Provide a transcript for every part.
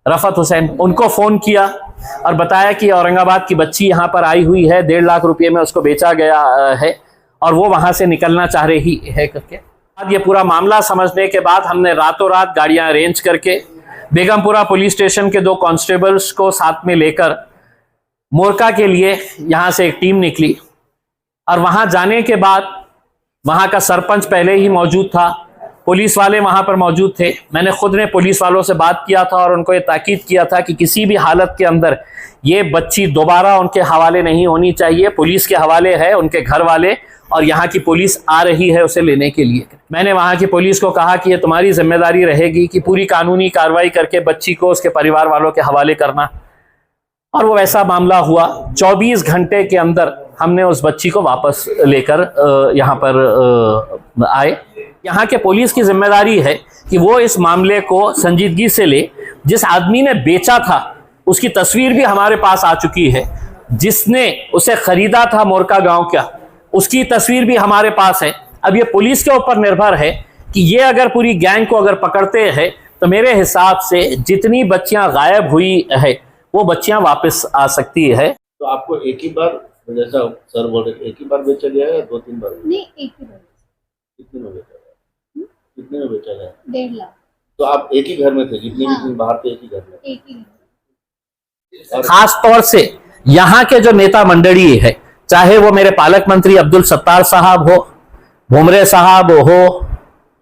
रफत हुसैन, उनको फोन किया और बताया कि औरंगाबाद की बच्ची यहाँ पर आई हुई है, 1.5 लाख रुपए में उसको बेचा गया है और वो वहां से निकलना चाह रही है करके। ये पूरा मामला समझने के बाद हमने रातों रात गाड़ियां अरेंज करके बेगमपुरा पुलिस स्टेशन के 2 कांस्टेबल्स को साथ में लेकर मोरका के लिए यहाँ से एक टीम निकली। और वहां जाने के बाद वहां का सरपंच पहले ही मौजूद था, पुलिस वाले वहां पर मौजूद थे। मैंने खुद ने पुलिस वालों से बात किया था और उनको ये ताकीद किया था कि किसी भी हालत के अंदर ये बच्ची दोबारा उनके हवाले नहीं होनी चाहिए, पुलिस के हवाले है उनके घर वाले और यहाँ की पुलिस आ रही है उसे लेने के लिए। मैंने वहाँ की पुलिस को कहा कि ये तुम्हारी जिम्मेदारी रहेगी कि पूरी कानूनी कार्रवाई करके बच्ची को उसके परिवार वालों के हवाले करना। और वो ऐसा मामला हुआ। 24 घंटे के अंदर हमने उस बच्ची को वापस लेकर यहाँ पर आए। यहाँ के पुलिस की जिम्मेदारी है कि वो इस मामले को संजीदगी से ले। जिस आदमी ने बेचा था उसकी तस्वीर भी हमारे पास आ चुकी है, जिसने उसे खरीदा था मोरका गांव का, उसकी तस्वीर भी हमारे पास है। अब ये पुलिस के ऊपर निर्भर है कि ये अगर पूरी गैंग को अगर पकड़ते हैं तो मेरे हिसाब से जितनी बच्चियां गायब हुई है वो बच्चियां वापस आ सकती है। तो आपको एक ही बार, जैसा सर बोल रहे, एक ही बार बेचा गया है या 2-3 बार? नहीं, एक ही बार। कितने में बेचा गया? कितने में बेचा गया? 1.5 लाख। तो आप एक ही घर में थे? जितने भी बाहर थे एक ही घर में? एक ही। खास तौर से यहाँ के जो नेता मंडली है, चाहे वो मेरे पालक मंत्री अब्दुल सत्तार साहब हो, भुमरे साहब हो,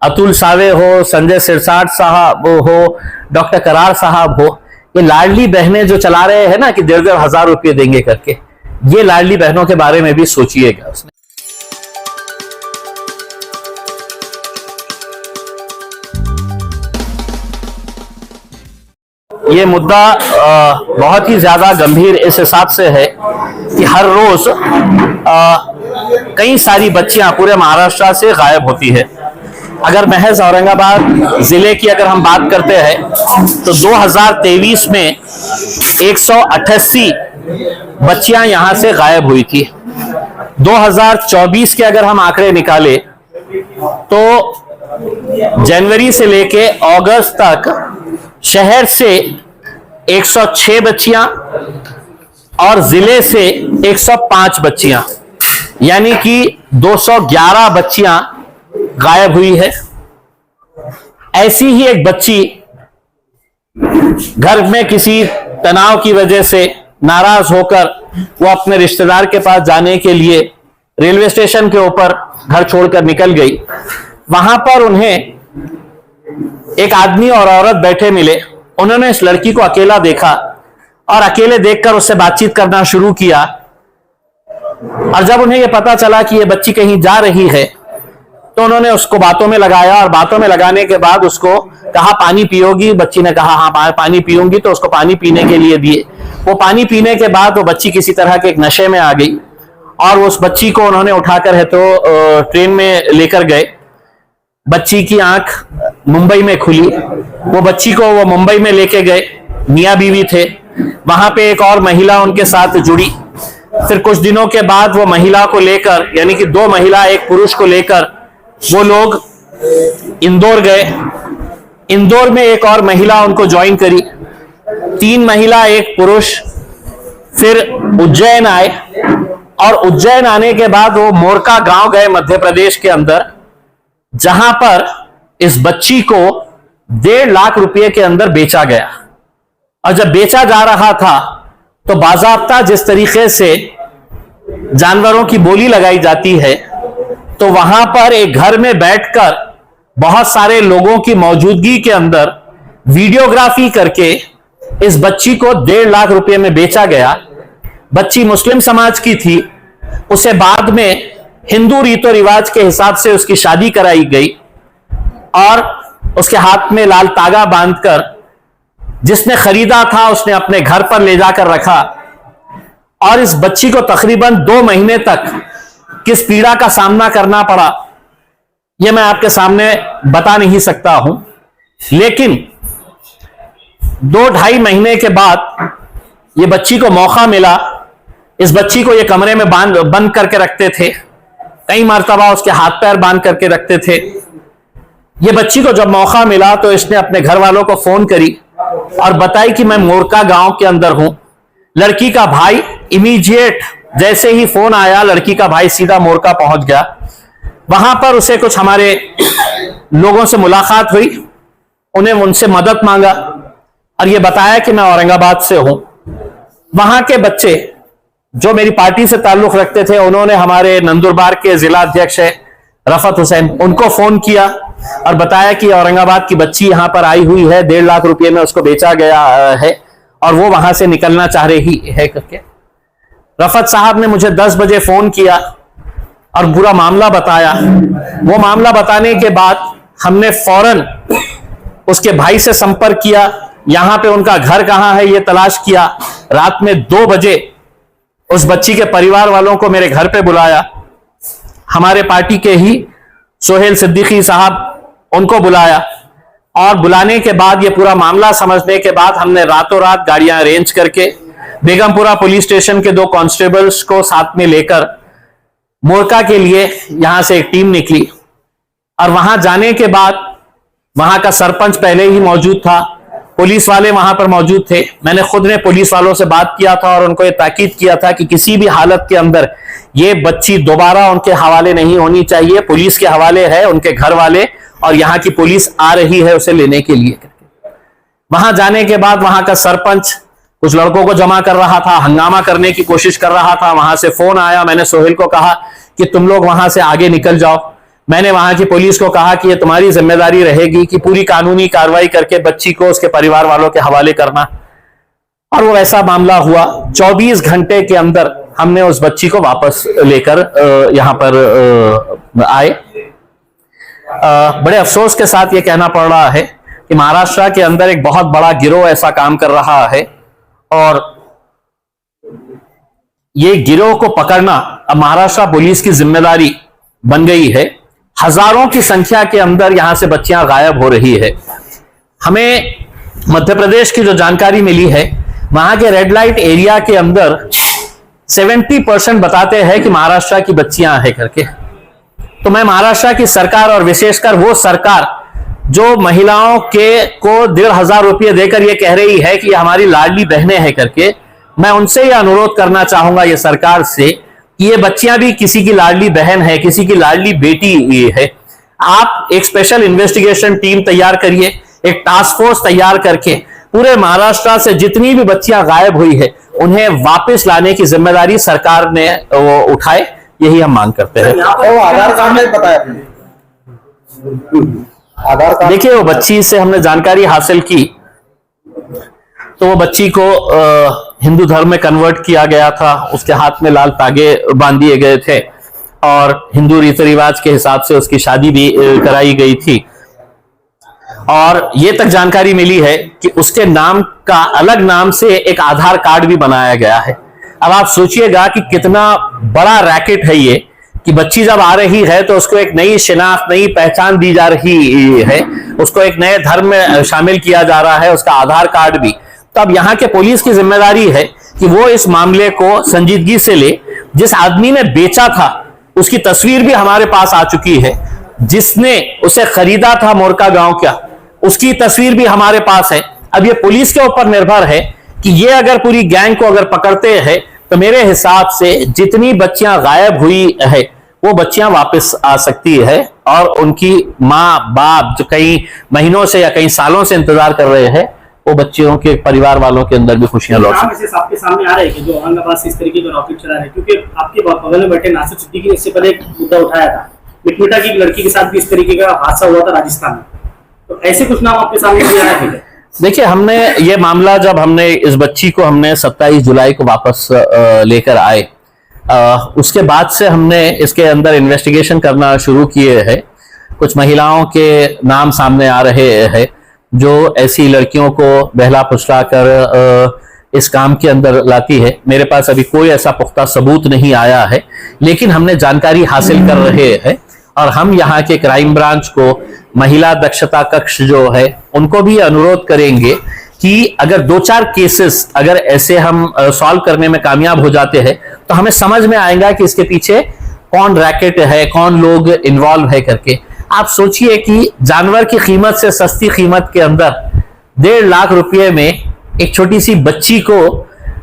अतुल सावे हो, संजय सिरसाट साहब हो, डॉक्टर करार साहब हो, ये लाडली बहनें जो चला रहे हैं ना कि 1.5 हजार रुपये देंगे करके, ये लाडली बहनों के बारे में भी सोचिएगा उसने। ये मुद्दा बहुत ही ज्यादा गंभीर इस हिसाब से है कि हर रोज कई सारी बच्चियां पूरे महाराष्ट्र से गायब होती है। अगर महज औरंगाबाद जिले की अगर हम बात करते हैं तो 2023 में 188 बच्चियां यहां से गायब हुई थी। 2024 के अगर हम आंकड़े निकाले तो जनवरी से लेके अगस्त तक शहर से 106 बच्चियां और जिले से 105 बच्चियां, यानी कि 211 बच्चियां गायब हुई है। ऐसी ही एक बच्ची घर में किसी तनाव की वजह से नाराज होकर वो अपने रिश्तेदार के पास जाने के लिए रेलवे स्टेशन के ऊपर घर छोड़कर निकल गई। वहां पर उन्हें एक आदमी और औरत बैठे मिले। उन्होंने इस लड़की को अकेला देखा और अकेले देखकर उससे बातचीत करना शुरू किया। और जब उन्हें यह पता चला कि यह बच्ची कहीं जा रही है तो उन्होंने उसको बातों में लगाया और बातों में लगाने के बाद उसको कहा पानी पियोगी? बच्ची ने कहा हाँ पानी पीऊंगी। तो उसको पानी पीने के लिए दिए। वो पानी पीने के बाद वो बच्ची किसी तरह के एक नशे में आ गई और उस बच्ची को उन्होंने उठाकर है तो ट्रेन में लेकर गए। बच्ची की आंख मुंबई में खुली। वो बच्ची को वो मुंबई में लेके गए, मियां बीवी थे। वहां पे एक और महिला उनके साथ जुड़ी। फिर कुछ दिनों के बाद वो महिला को लेकर, यानी कि 2 महिला एक पुरुष को लेकर वो लोग इंदौर गए। इंदौर में एक और महिला उनको ज्वाइन करी। 3 महिला एक पुरुष फिर उज्जैन आए और उज्जैन आने के बाद वो मोरका गांव गए मध्य प्रदेश के अंदर, जहां पर इस बच्ची को 1.5 लाख रुपए के अंदर बेचा गया। और जब बेचा जा रहा था तो बाज़ाब्ता जिस तरीके से जानवरों की बोली लगाई जाती है, तो वहां पर एक घर में बैठकर बहुत सारे लोगों की मौजूदगी के अंदर वीडियोग्राफी करके इस बच्ची को 1.5 लाख रुपए में बेचा गया। बच्ची मुस्लिम समाज की थी। उसे बाद में हिंदू रीतो रिवाज के हिसाब से उसकी शादी कराई गई और उसके हाथ में लाल तागा बांधकर जिसने खरीदा था उसने अपने घर पर ले जाकर रखा। और इस बच्ची को तकरीबन 2 महीने तक किस पीड़ा का सामना करना पड़ा यह मैं आपके सामने बता नहीं सकता हूं। लेकिन 2-2.5 महीने के बाद यह बच्ची को मौका मिला। इस बच्ची को यह कमरे में बंद करके रखते थे। कई मर्तबा उसके हाथ पैर बांध करके रखते थे। ये बच्ची को जब मौका मिला तो इसने अपने घर वालों को फोन करी और बताई कि मैं मोरका गांव के अंदर हूं। लड़की का भाई इमीडिएट जैसे ही फोन आया, लड़की का भाई सीधा मोरका पहुंच गया। वहां पर उसे कुछ हमारे लोगों से मुलाकात हुई, उन्हें उनसे मदद मांगा और यह बताया कि मैं औरंगाबाद से हूं। वहां के बच्चे जो मेरी पार्टी से ताल्लुक रखते थे, उन्होंने हमारे नंदुरबार के जिला अध्यक्ष है रफत हुसैन, उनको फोन किया और बताया कि औरंगाबाद की बच्ची यहां पर आई हुई है, 1.5 लाख रुपए में उसको बेचा गया है और वो वहां से निकलना चाह रही है करके। रफत साहब ने मुझे 10 बजे फोन किया और पूरा मामला बताया। वो मामला बताने के बाद हमने फौरन उसके भाई से संपर्क किया, यहां पे उनका घर कहां है ये तलाश किया। रात में 2 बजे उस बच्ची के परिवार वालों को मेरे घर पे बुलाया, हमारे पार्टी के ही सोहेल सिद्दीकी साहब उनको बुलाया और बुलाने के बाद ये पूरा मामला समझने के बाद हमने रातों रात गाड़ियां अरेंज करके बेगमपुरा पुलिस स्टेशन के 2 कांस्टेबल्स को साथ में लेकर मोरका के लिए यहां से एक टीम निकली। और वहां जाने के बाद वहां का सरपंच पहले ही मौजूद था, पुलिस वाले वहां पर मौजूद थे। मैंने खुद ने पुलिस वालों से बात किया था और उनको ये ताकीद किया था कि किसी भी हालत के अंदर ये बच्ची दोबारा उनके हवाले नहीं होनी चाहिए, पुलिस के हवाले है उनके घर वाले और यहाँ की पुलिस आ रही है उसे लेने के लिए। वहां जाने के बाद वहां का सरपंच कुछ लड़कों को जमा कर रहा था, हंगामा करने की कोशिश कर रहा था। वहां से फोन आया, मैंने सोहेल को कहा कि तुम लोग वहां से आगे निकल जाओ। मैंने वहां की पुलिस को कहा कि ये तुम्हारी जिम्मेदारी रहेगी कि पूरी कानूनी कार्रवाई करके बच्ची को उसके परिवार वालों के हवाले करना। और वो ऐसा मामला हुआ। 24 घंटे के अंदर हमने उस बच्ची को वापस लेकर यहां पर आए। बड़े अफसोस के साथ ये कहना पड़ रहा है कि महाराष्ट्र के अंदर एक बहुत बड़ा गिरोह ऐसा काम कर रहा है और ये गिरोह को पकड़ना अब महाराष्ट्र पुलिस की जिम्मेदारी बन गई है। हजारों की संख्या के अंदर यहां से बच्चियां गायब हो रही है। हमें मध्य प्रदेश की जो जानकारी मिली है, वहां के रेड लाइट एरिया के अंदर 70% बताते हैं कि महाराष्ट्र की बच्चियां हैं करके। तो मैं महाराष्ट्र की सरकार और विशेषकर वो सरकार जो महिलाओं के को 1,500 रुपये देकर ये कह रही है कि हमारी लाडली बहनें हैं करके, मैं उनसे ये अनुरोध करना चाहूंगा ये सरकार से कि ये बच्चियां भी किसी की लाडली बहन है, किसी की लाडली बेटी ये है। आप एक स्पेशल इन्वेस्टिगेशन टीम तैयार करिए, एक टास्क फोर्स तैयार करके पूरे महाराष्ट्र से जितनी भी बच्चियां गायब हुई है उन्हें वापस लाने की जिम्मेदारी सरकार ने वो उठाए, यही हम मांग करते हैं। आधार कार्ड में बताया आधार कार्ड, देखिए वो बच्ची से हमने जानकारी हासिल की तो वो बच्ची को हिंदू धर्म में कन्वर्ट किया गया था, उसके हाथ में लाल तागे बांध दिए गए थे और हिंदू रीति रिवाज के हिसाब से उसकी शादी भी कराई गई थी। और ये तक जानकारी मिली है कि उसके नाम का अलग नाम से एक आधार कार्ड भी बनाया गया है। अब आप सोचिएगा कि कितना बड़ा रैकेट है ये, कि बच्ची जब आ रही है तो उसको एक नई शिनाख्त, नई पहचान दी जा रही है, उसको एक नए धर्म में शामिल किया जा रहा है, उसका आधार कार्ड भी। तो अब यहाँ के पुलिस की जिम्मेदारी है कि वो इस मामले को संजीदगी से ले। जिस आदमी ने बेचा था उसकी तस्वीर भी हमारे पास आ चुकी है, जिसने उसे खरीदा था मोरका गांव का, उसकी तस्वीर भी हमारे पास है। अब ये पुलिस के ऊपर निर्भर है कि ये अगर पूरी गैंग को अगर पकड़ते हैं तो मेरे हिसाब से जितनी बच्चियां गायब हुई है वो बच्चियां वापस आ सकती है और उनकी माँ बाप जो कई महीनों से या कई सालों से इंतजार कर रहे हैं, वो बच्चियों के परिवार वालों के अंदर भी खुशियां लौट सकती हैं। आपके सामने आ रहे हैं कि जो औरंगाबाद से इस तरीके का रॉकेट चला रहे हैं, क्योंकि आपके बगल में बैठे नासिर सिद्दीकी ने इससे पहले एक मुद्दा उठाया था, मिटमिटा की लड़की के साथ भी इस तरीके का हादसा हुआ था राजस्थान में। तो ऐसे कुछ नाम आपके सामने आ रहे हैं? देखिए, हमने ये मामला जब हमने इस बच्ची को हमने 27 जुलाई को वापस लेकर आए, उसके बाद से हमने इसके अंदर इन्वेस्टिगेशन करना शुरू किए हैं। कुछ महिलाओं के नाम सामने आ रहे हैं जो ऐसी लड़कियों को बहला फुसला कर इस काम के अंदर लाती है। मेरे पास अभी कोई ऐसा पुख्ता सबूत नहीं आया है, लेकिन हमने जानकारी हासिल कर रहे हैं और हम यहाँ के क्राइम ब्रांच को, महिला दक्षता कक्ष जो है, उनको भी अनुरोध करेंगे कि अगर 2-4 केसेस अगर ऐसे हम सॉल्व करने में कामयाब हो जाते हैं तो हमें समझ में आएगा कि इसके पीछे कौन रैकेट है, कौन लोग इन्वॉल्व है करके। आप सोचिए कि जानवर की कीमत से सस्ती कीमत के अंदर 1.5 लाख रुपए में एक छोटी सी बच्ची को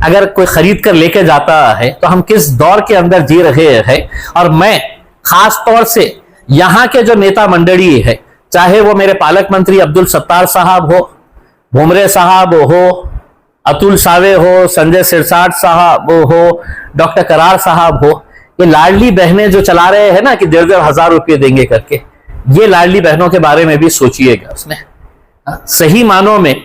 अगर कोई खरीद कर लेके जाता है तो हम किस दौर के अंदर जी रहे हैं। और मैं खास तौर से यहाँ के जो नेता मंडली है, चाहे वो मेरे पालक मंत्री अब्दुल सत्तार साहब हो, भुमरे साहब हो, अतुल सावे हो, संजय सिरसाट साहब हो, डॉक्टर करार साहब हो, ये लाडली बहनें जो चला रहे हैं ना कि 1,500 रुपये देंगे करके, ये लाडली बहनों के बारे में भी सोचिएगा। उसमें सही मानों में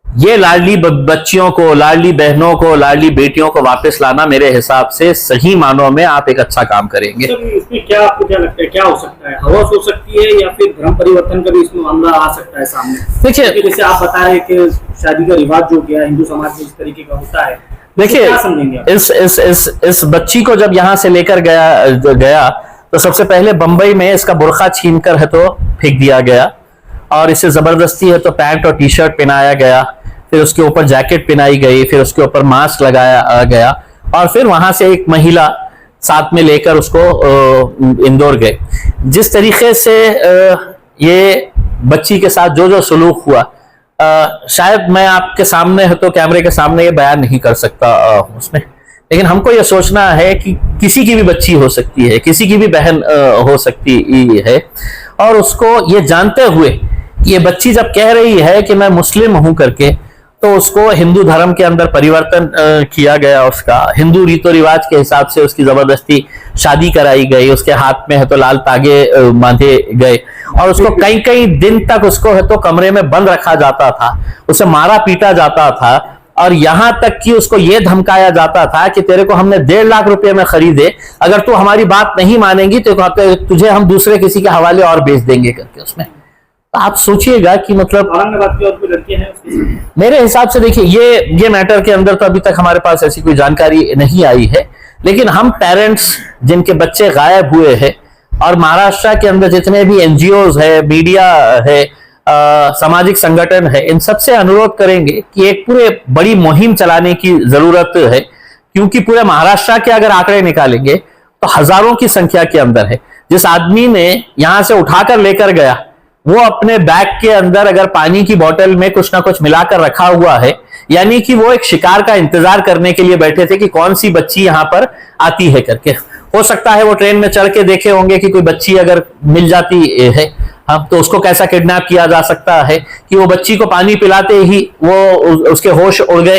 ये लाडली बच्चियों को, लाडली बहनों को, लाडली बेटियों को वापस लाना मेरे हिसाब से सही मानों में आप एक अच्छा काम करेंगे। इसमें क्या आपको क्या लगता है, क्या हो सकता है? हवस हो सकती है या फिर धर्म परिवर्तन का भी इसमें मामला आ सकता है सामने? देखिए, जैसे आप बता रहे हैं कि शादी का रिवाज जो गया हिंदू समाज में इस तरीके का होता है, देखिए क्या समझेंगे आप? इस बच्ची को जब यहां से लेकर गया तो सबसे पहले बंबई में इसका बुर्खा छीनकर है तो फेंक दिया गया, और इसे जबरदस्ती है तो पैंट और टी शर्ट पहनाया गया, फिर उसके ऊपर जैकेट पहनाई गई, फिर उसके ऊपर मास्क लगाया गया, और फिर वहां से एक महिला साथ में लेकर उसको इंदौर गए। जिस तरीके से ये बच्ची के साथ जो जो सलूक हुआ, शायद मैं आपके सामने है तो कैमरे के सामने ये बयान नहीं कर सकता उसमें, लेकिन हमको ये सोचना है कि किसी की भी बच्ची हो सकती है, किसी की भी बहन हो सकती है, और उसको ये जानते हुए कि ये बच्ची जब कह रही है कि मैं मुस्लिम हूं करके, तो उसको हिंदू धर्म के अंदर परिवर्तन किया गया, उसका हिंदू रीतो रिवाज के हिसाब से उसकी जबरदस्ती शादी कराई गई, उसके हाथ में है तो लाल तागे बांधे गए, और उसको कई कई दिन तक उसको है तो कमरे में बंद रखा जाता था, उसे मारा पीटा जाता था, और यहां तक कि उसको यह धमकाया जाता था कि तेरे को हमने 1.5 लाख रुपए में खरीदे, अगर तू हमारी बात नहीं मानेंगी तो तुझे हम दूसरे किसी के हवाले और बेच देंगे करके। उसमें तो आप सोचिएगा कि मतलब औरंगाबाद की और कोई लड़कियां हैं उसके? मेरे हिसाब से देखिए, ये मैटर के अंदर तो अभी तक हमारे पास ऐसी कोई जानकारी नहीं आई है, लेकिन हम पेरेंट्स जिनके बच्चे गायब हुए हैं, और महाराष्ट्र के अंदर जितने भी एनजीओज है, मीडिया है, सामाजिक संगठन है, इन सबसे अनुरोध करेंगे कि एक पूरे बड़ी मुहिम चलाने की जरूरत है, क्योंकि पूरे महाराष्ट्र के अगर आंकड़े निकालेंगे तो हजारों की संख्या के अंदर है। जिस आदमी ने यहां से उठाकर लेकर गया, वो अपने बैग के अंदर अगर पानी की बोतल में कुछ ना कुछ मिलाकर रखा हुआ है, यानी कि वो एक शिकार का इंतजार करने के लिए बैठे थे कि कौन सी बच्ची यहां पर आती है करके। हो सकता है वो ट्रेन में चढ़ के देखे होंगे कि कोई बच्ची अगर मिल जाती है, हाँ, तो उसको कैसा किडनैप किया जा सकता है कि वो बच्ची को पानी पिलाते ही वो उसके होश उड़ गए,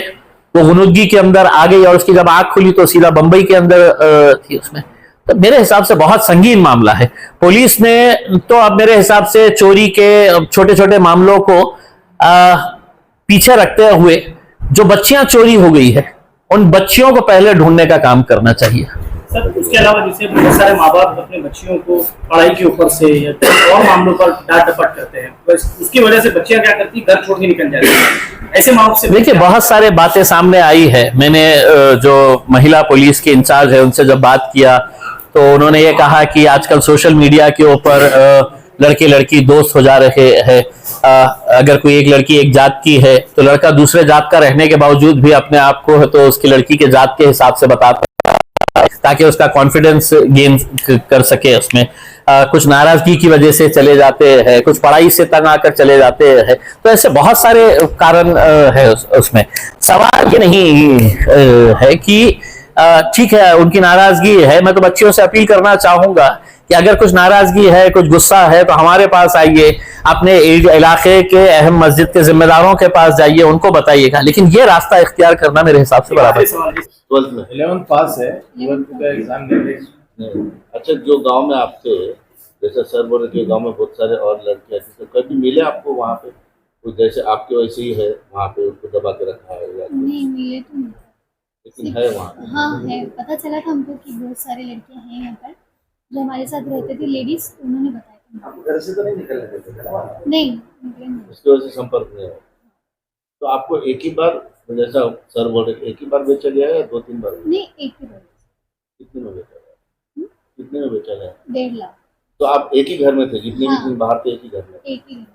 वो गुनुदगी के अंदर आ गई, और उसकी जब आंख खुली तो सीधा बंबई के अंदर थी उसमें। तो मेरे हिसाब से बहुत संगीन मामला है। पुलिस ने तो अब मेरे हिसाब से चोरी के छोटे छोटे मामलों को पीछे रखते हुए जो बच्चियां चोरी हो गई है, उन बच्चियों को पहले ढूंढने का काम करना चाहिए। सर, उसके अलावा जैसे बहुत सारे माँ बाप अपने बच्चियों को पढ़ाई के ऊपर से या और मामलों पर डांट डपट करते हैं, तो उसकी वजह से बच्चियां क्या करती, घर छोड़ के निकल जाती हैं। ऐसे माँ बाप से देखिए, बहुत सारे बातें सामने आई है। मैंने जो महिला पुलिस के इंचार्ज है उनसे जब बात किया तो उन्होंने ये कहा कि आजकल सोशल मीडिया के ऊपर लड़के लड़की दोस्त हो जा रहे हैं। अगर कोई एक लड़की एक जात की है तो लड़का दूसरे जात का रहने के बावजूद भी अपने आप को तो उसकी लड़की के जात के हिसाब से बताता है, ताकि उसका कॉन्फिडेंस गेन कर सके। उसमें कुछ नाराजगी की वजह से चले जाते हैं, कुछ पढ़ाई से तंग आकर चले जाते हैं। तो ऐसे बहुत सारे कारण है उसमें। सवाल ये नहीं है कि ठीक है उनकी नाराजगी है, मैं तो बच्चियों से अपील करना चाहूंगा कि अगर कुछ नाराजगी है, कुछ गुस्सा है, तो हमारे पास आइए, अपने इलाके के अहम मस्जिद के जिम्मेदारों के पास जाइए, उनको बताइएगा। लेकिन ये रास्ता इख्तियार करना मेरे हिसाब से बराबर है। 12th में 11th पास है, 12th का एग्जाम नहीं। अच्छा, जो गांव में आप थे, जैसे सर बोल रहे थे गांव में बहुत सारे और लड़कियां थी, तो कभी मिले आपको वहाँ पे कुछ जैसे आपके वैसे ही है वहाँ पे उनको दबा के रखा है या नहीं मिले तो नहीं, लेकिन है वहाँ? हाँ है, पता चला था हमको कि बहुत सारी लड़कियां हैं यहाँ पर जो हमारे साथ रहते थे, लेडीज, उन्होंने बताया था। घर से तो नहीं निकलने देते थे ना? नहीं निकले नहीं। उसकी वजह से संपर्क नहीं है। तो आपको एक ही बार, जैसा सर बोल रहे, एक ही बार बेचा गया है या 2-3 बार? नहीं, एक ही बार। कितने में बेचा गया? कितने में बेचा गया? 1.5 लाख। तो आप एक ही घर में थे, जितने हाँ। भी बाहर थे एक ही घर में? एक ही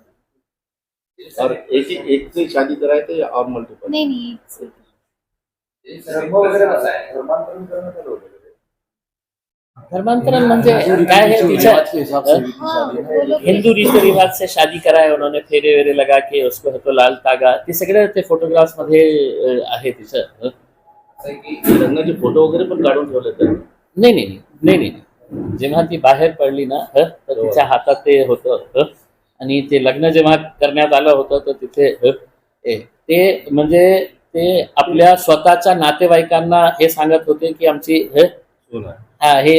और एक से शादी कराए थे या और मल्टीपल? नहीं, एक से। धर्म वगैरह बताया, धर्मांतरण करने का लोग धर्मांतरण म्हणजे काय है तिच्या हाँ वो लोग हिंदू रीति रिवाज से शादी कराय उन्होंने फेरे वेरे लगा के उसको होतो लाल तागा ते सगळे ते फोटोग्राफ्स मध्ये आहे तिचं असं आहे की लग्नाचे फोटो वगैरे पण काढून ठेवले त्यांनी. नाही जेव्हा ती बाहेर पडली ना तर तिच्या हातात ते होतं आणि ते लग्न जेव्हा करण्यात आलं होतं तर तिथे ते म्हणजे ते आपल्या स्वतःच्या नातेवाईकांना हे सांगत होते की आमची सुना हाँ हे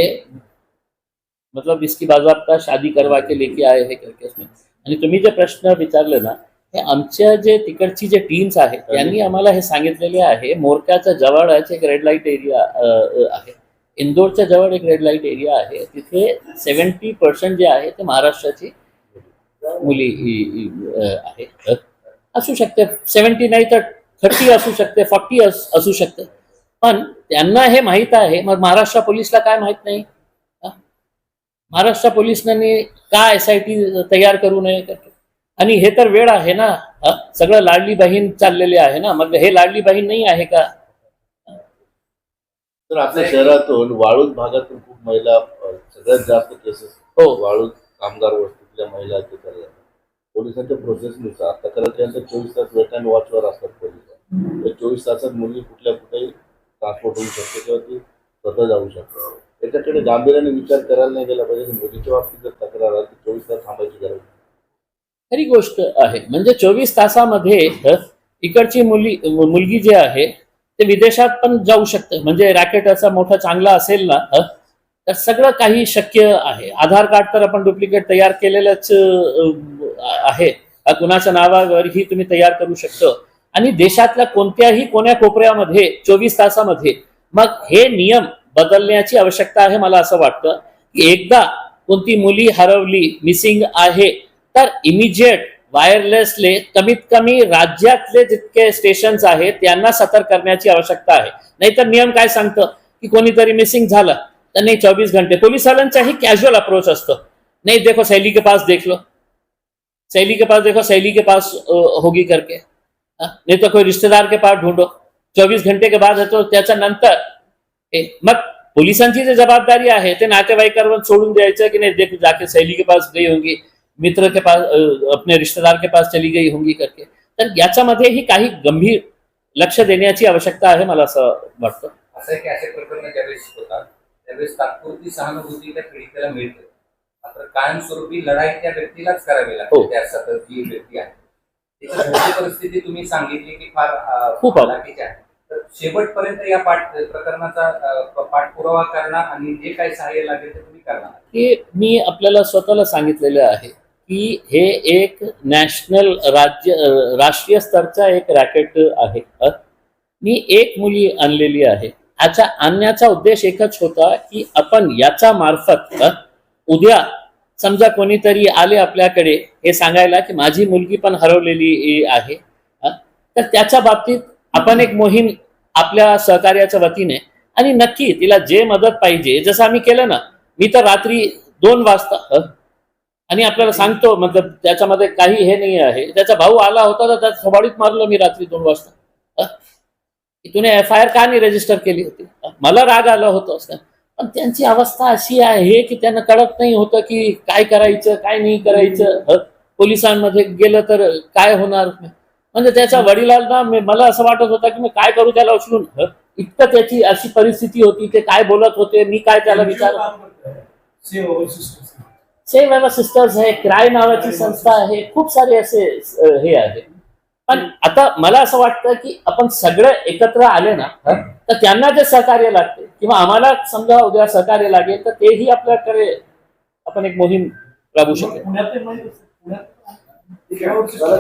मतलब इसकी बाजाबता शादी करवा के लेके आए हे करके उसमें आणि तुम्ही जे प्रश्न विचारले ना हे आमच्या जे तिकडची जे टीम्स आहेत त्यांनी आम्हाला हे सांगितलेले आहे मोरक्याच्या जवळच एक रेड लाईट एरिया आहे इंदोरच्या जवळ एक रेड लाईट एरिया आहे तिथे 70% जे आहे ते महाराष्ट्राची मुली आहे असू शकते 70 नाही तर 30 असू शकते 40 असू शकते पण त्यांना हे माहित आहे मग महाराष्ट्र पोलिसला काय माहित नाही महाराष्ट्र पोलिसांनी का SIT तयार करू नये आणि हे तर वेळ आहे ना सगळं लाडली बहीण चाललेले आहे ना मग हे लाडली बहीण नाही आहे का तर आपल्या शहरातून वाळूज भागातून खूप महिला सगळ्यात जास्त केसेस वाळूज कामगार वस्तीतल्या महिला ते करतात पोलिसांच्या प्रोसेसनुसार तक्रार केल्यानंतर 24 तास वेट अँड वॉचवर असतात पोलिस 24 तासात मुलगी कुठल्या कुठेही ट्रान्सपोर्ट होऊ शकते किंवा ती स्वतः जाऊ शकते त्याच्याकडे गांभीर्याने विचार करायला नाही गेला पाहिजे मुलीच्या बाबतीत जर तक्रार आली तर 24 तास थांबायची गरज नाही. खरी गोष्ट आहे म्हणजे 24 तासामध्ये इकडची मुलगी जी आहे ते विदेशात पण जाऊ शकते म्हणजे रॅकेट असा मोठा चांगला असेल ना तर सगळं काही शक्य आहे आधार कार्ड तर आपण डुप्लिकेट तयार केलेलंच आहे कुणाच्या नावावरही तुम्ही तयार करू शकतो आणि देशातल्या कोणत्याही कोण्या कोपऱ्यामध्ये 24 तासामध्ये मग हे नियम बदलण्याची आवश्यकता आहे मला असं वाटतं की एकदा कोणती मुली हरवली मिसिंग आहे तर इमिजिएट वायरलेसले कमीत कमी राज्यातले जितके स्टेशन्स आहेत त्यांना सतर्क करण्याची आवश्यकता आहे नाहीतर नियम काय सांगतं की कोणीतरी मिसिंग झालं तर नाही 24 घंटे पोलिसांचाही कॅज्युअल अप्रोच असतो नहीं देखो सहेली के पास देख लो सहेली के पास देखो सहेली के पास होगी करके नहीं तो कोई रिश्तेदार के पास ढूंढो 24 घंटे के बाद है तो त्याच्यानंतर मग पोलिसांची जी जबाबदारी आहे ते नातेवाईकांवर सोडून द्यायचं की नाही देखो जाके सहेली के पास गई होंगी मित्र के पास अपने रिश्तेदार के पास चली गई होंगी करके तर याच्यामध्येही काही गंभीर लक्ष देण्याची आवश्यकता आहे मला असं वाटतं असं की अशा प्रकरण ज्यावेळेस होतात त्यावेळेस तात्पुरती सहानुभूती त्या पीडितेला मिळते मात्र कायमस्वरूपी लढाई त्या व्यक्तीलाच करावी लागते त्या सतत जी व्यक्ती आहे त्याची परिस्थिती तुम्ही सांगितली की फार खूप हलाखीची आहे तर शेवटपर्यंत या प्रकरणाचा पाठपुरावा करणार आणि जे काही सहाय्य लागेल ते तुम्ही करणार हे मी आपल्याला स्वतःला सांगितलेलं आहे की हे एक नॅशनल राष्ट्रीय स्तरचा एक रॅकेट आहे मी एक मुली आणलेली आहे याचा आणण्याचा उद्देश एकच होता की आपण याचा मार्फत उद्या समजा कोणीतरी आले आपल्याकडे हे सांगायला की माझी मुलगी पण हरवलेली आहे तर त्याच्या बाबतीत आपण एक मोहीम आपल्या सहकार्याच्या वतीने आणि नक्की तिला जे मदत पाहिजे जसं आम्ही केलं ना मी तर रात्री 2 वाजता आणि आपल्याला सांगतो मतलब त्याच्यामध्ये काही हे नाही आहे त्याचा भाऊ आला होता तर त्याच्या थोबाडीत मारलं मी रात्री 2 वाजता तुम्ही FIR का नाही रजिस्टर केली होती मला राग आला होता पण त्यांची अवस्था अशी आहे की त्यांना कळत नाही होतं की काय करायचं काय नाही करायचं पोलिसांमध्ये गेलं तर काय होणार म्हणजे त्याच्या वडिलांना मला असं वाटत होतं की मी काय करू त्याला उचलून इतकं त्याची अशी परिस्थिती होती ते काय बोलत होते मी काय त्याला विचारलं सेव्ह अवर सिस्टर्स आहे क्राय नावाची संस्था आहे खूप सारे असे हे आहे पण आता मला असं वाटतं की आपण सगळे एकत्र आले ना तर त्यांना जे सहकार्य लागते किंवा आम्हाला समजा उद्या सहकार्य लागेल तर तेही आपल्याकडे आपण एक मोहीम राबवू शकेल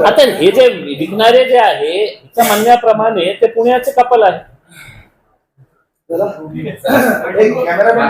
आता हे जे विकणारे जे आहे त्या म्हणण्याप्रमाणे ते पुण्याचे कपल आहे कॅमेरामॅन